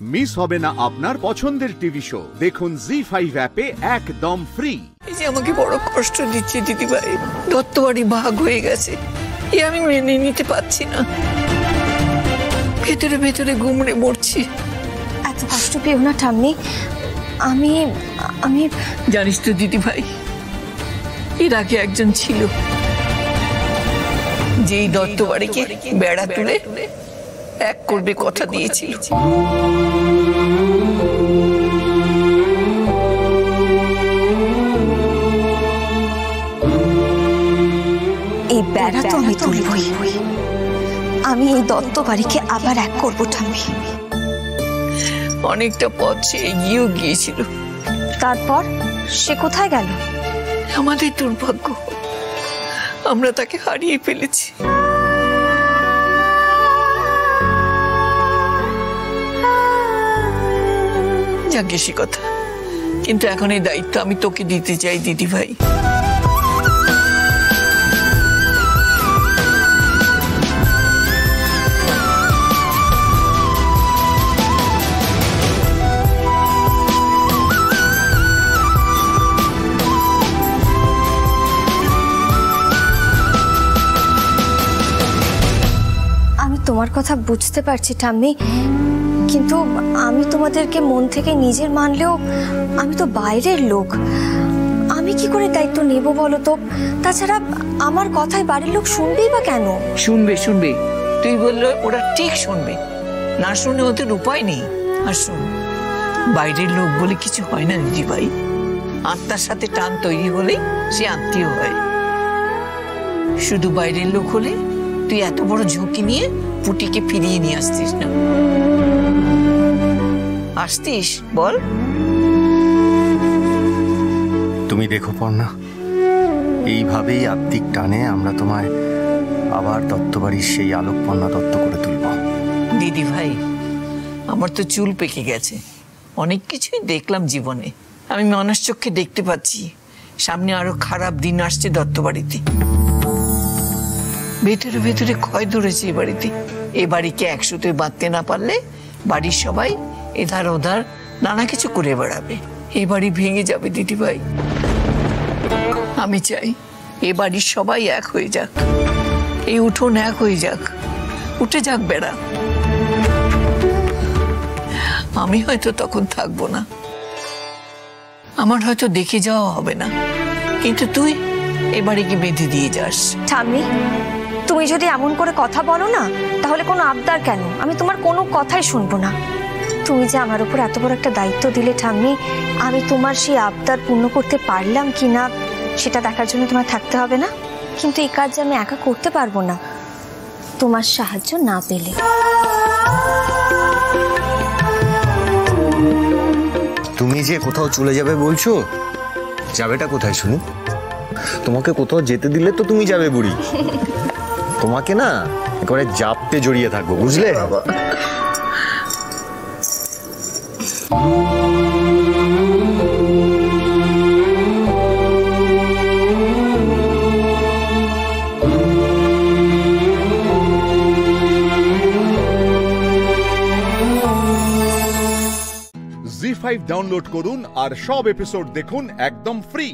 Miss হবে না আপনার পছন্দের টিভি শো। দেখুন জি5 অ্যাপে একদম ফ্রি। এই যে আমাকে বড় কষ্ট দিচ্ছে দিদিভাই, দত্তবাড়ি ভাগ হয়ে গেছে, এ আমি মেনে নিতে পারছি না। ভেতরে ভেতরে গুমড়ে মরছি। এত কষ্ট পেও না ঠাম্মি। আমি আমি জানিস তো দিদিভাই, এর আগে একজন ছিল যেই দত্তবাড়িকে বেড়া তুলে এক করবে কথা দিয়েছিল। এই বেড়া তো আমি তুলবই। আমি এই দত্ত বাড়িকে আবার এক করবো ঠাম্মি। অনেকটা পথ সে এগিয়েও গিয়েছিল। তারপর সে কোথায় গেল? আমাদের দুর্ভাগ্য, আমরা তাকে হারিয়ে ফেলেছি। যাকে সে কথা, কিন্তু এখন এই দায়িত্ব আমি তোকে দিতে চাই দিদিভাই। আমি তোমার কথা বুঝতে পারছি ঠাম্মি, কিন্তু আমি তোমাদেরকে মন থেকে নিজের মানলেও আমি তো বাইরের লোক। আমি কি করে দায়িত্ব নেব বলো তো? তাছাড়া আমার কথায় বাড়ির লোক শুনবেই বা কেন? শুনবে শুনবে, তুই বললে ওরা ঠিক শুনবে, না শুনে ওদের উপায় নেই। আর শুন, বাইরের লোক বলে কিছু হয় না দিদি ভাই। আত্মার সাথে টান তৈরি হলেই সে আত্মীয় হয়। শুধু বাইরের লোক হলে তুই এত বড় ঝুঁকি নিয়ে পুটিকে ফিরিয়ে নিয়ে আসতিস না। আসতিস বল? তুমি দেখো পর্ণা, এইভাবেই আত্মিক টানে আমরা তোমায় আবার দত্তবাড়ির সেই আলোকপর্ণা দত্ত করে তুলব। দিদি ভাই, আমার তো চুল পেকে গেছে, অনেক কিছুই দেখলাম জীবনে। আমি মানুষ চোখে দেখতে পাচ্ছি সামনে আরো খারাপ দিন আসছে দত্তবাড়িতে। ভেতরে ভেতরে ক্ষয় ধরেছে এ বাড়িতে। এ বাড়িকে একসাথে বাঁধতে না পারলে বাড়ির সবাই এধার ওধার নানা কিছু করে বেড়াবে। এ বাড়ি ভেঙে যাবে দিদি ভাই। আমি চাই এ বাড়ির সবাই এক হয়ে যাক, এই উঠোন এক হয়ে যাক, উঠে যাক বেড়া। আমি হয়তো তখন থাকবো না, আমার হয়তো দেখে যাওয়া হবে না, কিন্তু তুই এ বাড়িকে বেঁধে দিয়ে যাস। ঠাম্মি, তুমি যদি এমন করে কথা বলো না, তাহলে কোনো আবদার কেন? আমি তোমার কোনো কথাই শুনবো না। তুমি যে আমার উপর এত বড় একটা দায়িত্ব দিলে ঠাম্মি, আমি তোমার সেই আবদার পূর্ণ করতে পারলাম কি না সেটা দেখার জন্য তোমার থাকতে হবে না। কিন্তু এই কাজ আমি একা করতে পারবো না তোমার সাহায্য না পেলে। তুমি যে কোথাও চলে যাবে বলছো, যাবেটা কোথায় শুনি? তোমাকে কোথাও যেতে দিলে তো তুমি যাবে বুড়ি। তোমাকে না একেবারে জাপতে জড়িয়ে থাকবো, বুঝলে? জি5 ডাউনলোড করুন আর সব এপিসোড দেখুন একদম ফ্রি।